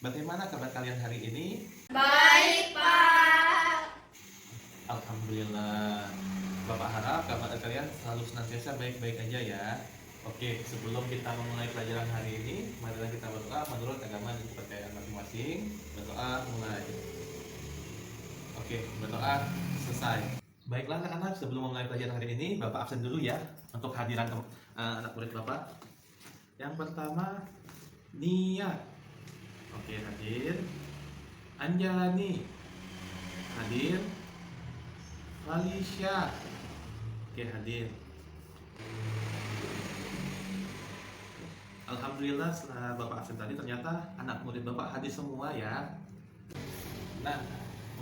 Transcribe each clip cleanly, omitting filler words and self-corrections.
Bagaimana kabar kalian hari ini? Baik, Pak. Alhamdulillah. Bapak harap kabar kalian selalu senantiasa baik-baik aja ya. Oke, sebelum kita memulai pelajaran hari ini, marilah kita berdoa menurut agama dan kepercayaan masing-masing. Berdoa mulai. Oke, berdoa selesai. Baiklah anak-anak, sebelum memulai pelajaran hari ini, Bapak absen dulu ya untuk hadiran anak murid Bapak. Yang pertama, Nia. Oke, hadir. Anjani. Hadir. Felicia. Oke, hadir. Alhamdulillah setelah Bapak absen tadi ternyata anak murid Bapak hadir semua ya. Nah,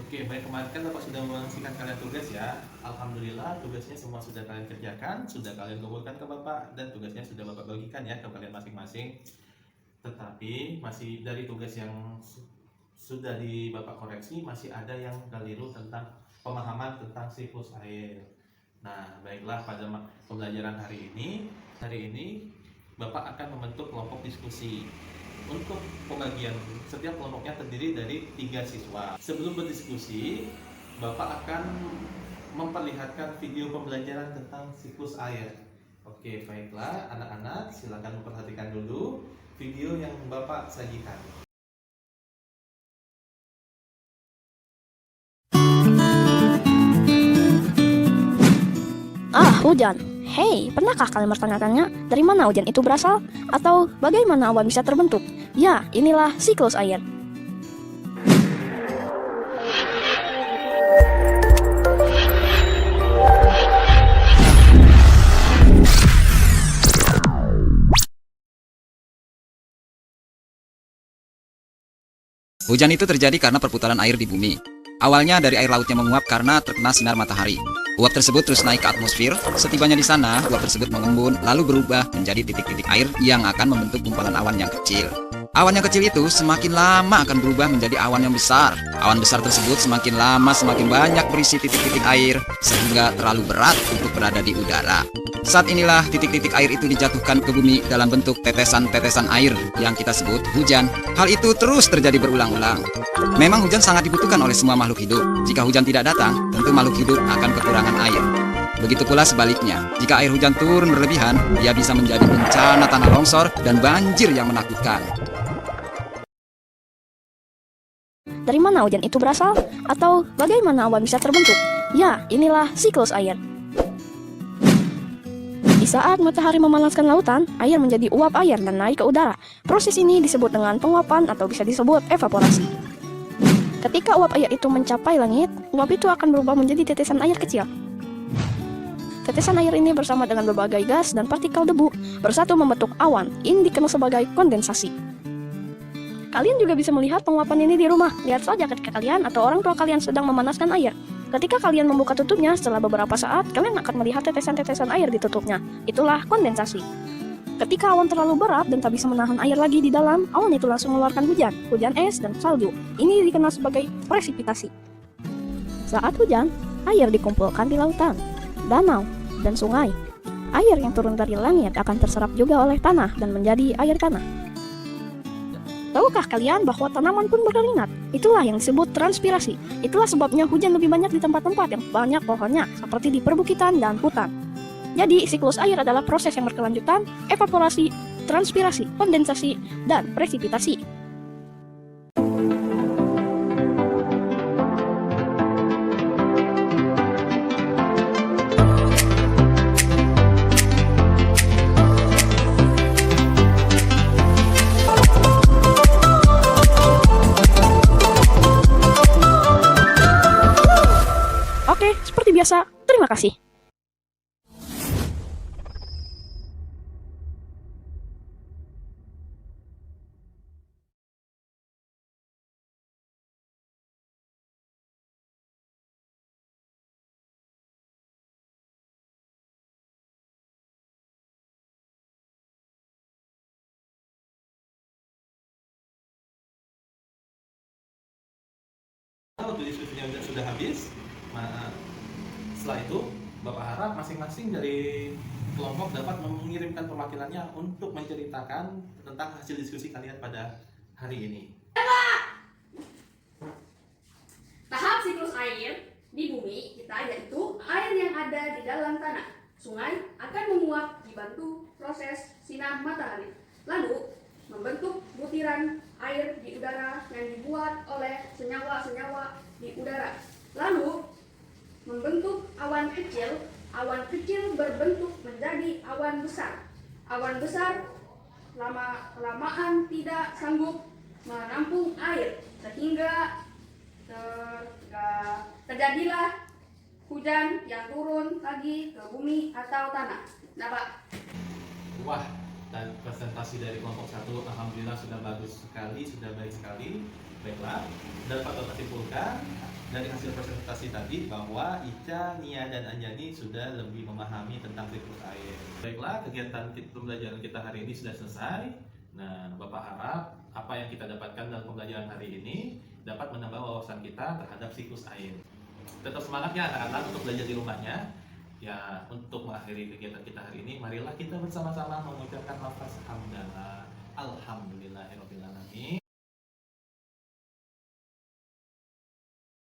oke, baik, kemarin kan Bapak sudah mengasihkan kalian tugas ya. Alhamdulillah tugasnya semua sudah kalian kerjakan, sudah kalian kumpulkan ke Bapak, dan tugasnya sudah Bapak bagikan ya ke kalian masing-masing. Tetapi masih dari tugas yang sudah di Bapak koreksi, masih ada yang keliru tentang pemahaman tentang siklus air. Nah, baiklah, pada pembelajaran hari ini Bapak akan membentuk kelompok diskusi. Untuk pembagian, setiap kelompoknya terdiri dari 3 siswa. Sebelum berdiskusi, Bapak akan memperlihatkan video pembelajaran tentang siklus air. Oke, baiklah anak-anak, silakan memperhatikan dulu video yang Bapak sajikan. Hujan. Hei, pernahkah kalian bertanya-tanya dari mana hujan itu berasal? Atau bagaimana awan bisa terbentuk? Ya, inilah siklus air. Hujan itu terjadi karena perputaran air di bumi. Awalnya dari air laut yang menguap karena terkena sinar matahari. Uap tersebut terus naik ke atmosfer. Setibanya di sana, uap tersebut mengembun lalu berubah menjadi titik-titik air yang akan membentuk gumpalan awan yang kecil. Awan yang kecil itu semakin lama akan berubah menjadi awan yang besar. Awan besar tersebut semakin lama semakin banyak berisi titik-titik air sehingga terlalu berat untuk berada di udara. Saat inilah titik-titik air itu dijatuhkan ke bumi dalam bentuk tetesan-tetesan air yang kita sebut hujan. Hal itu terus terjadi berulang-ulang. Memang hujan sangat dibutuhkan oleh semua makhluk hidup. Jika hujan tidak datang, tentu makhluk hidup akan kekurangan air. Begitu pula sebaliknya, jika air hujan turun berlebihan, ia bisa menjadi bencana tanah longsor dan banjir yang menakutkan. Dari mana hujan itu berasal? Atau bagaimana awan bisa terbentuk? Ya, inilah siklus air. Di saat matahari memanaskan lautan, air menjadi uap air dan naik ke udara. Proses ini disebut dengan penguapan atau bisa disebut evaporasi. Ketika uap air itu mencapai langit, uap itu akan berubah menjadi tetesan air kecil. Tetesan air ini bersama dengan berbagai gas dan partikel debu bersatu membentuk awan. Ini dikenal sebagai kondensasi. Kalian juga bisa melihat penguapan ini di rumah. Lihat saja ketika kalian atau orang tua kalian sedang memanaskan air. Ketika kalian membuka tutupnya, setelah beberapa saat, kalian akan melihat tetesan-tetesan air di tutupnya. Itulah kondensasi. Ketika awan terlalu berat dan tak bisa menahan air lagi di dalam, awan itu langsung mengeluarkan hujan es dan salju. Ini dikenal sebagai presipitasi. Saat hujan, air dikumpulkan di lautan, danau, dan sungai. Air yang turun dari langit akan terserap juga oleh tanah dan menjadi air tanah. Tahukah kalian bahwa tanaman pun berkeringat? Itulah yang disebut transpirasi. Itulah sebabnya hujan lebih banyak di tempat-tempat yang banyak pohonnya, seperti di perbukitan dan hutan. Jadi, siklus air adalah proses yang berkelanjutan, evaporasi, transpirasi, kondensasi, dan presipitasi. Oke, seperti biasa, terima kasih. Untuk diskusinya sudah habis. Setelah itu Bapak harap masing-masing dari kelompok dapat mengirimkan perwakilannya untuk menceritakan tentang hasil diskusi kalian pada hari ini. Tahap siklus air di bumi kita yaitu air yang ada di dalam tanah. Sungai akan menguap dibantu proses sinar matahari. Lalu membentuk butiran air di udara yang dibuat oleh senyawa-senyawa di udara. Lalu membentuk awan kecil. Awan kecil berbentuk menjadi awan besar. Awan besar lama-kelamaan tidak sanggup menampung air sehingga terjadilah hujan yang turun lagi ke bumi atau tanah. Nah, Pak. Wah, dan presentasi dari kelompok 1 alhamdulillah sudah bagus sekali, sudah baik sekali. Baiklah, dapat Bapak simpulkan dari hasil presentasi tadi bahwa Ica, Nia, dan Anjani sudah lebih memahami tentang siklus air. Baiklah, kegiatan pembelajaran kita hari ini sudah selesai. Nah, Bapak harap apa yang kita dapatkan dalam pembelajaran hari ini dapat menambah wawasan kita terhadap siklus air. Tetap semangat ya anak-anak untuk belajar di rumahnya. Ya, untuk mengakhiri kegiatan kita hari ini, marilah kita bersama-sama mengucapkan lafaz hamdalah. Alhamdulillahirobbilalamin.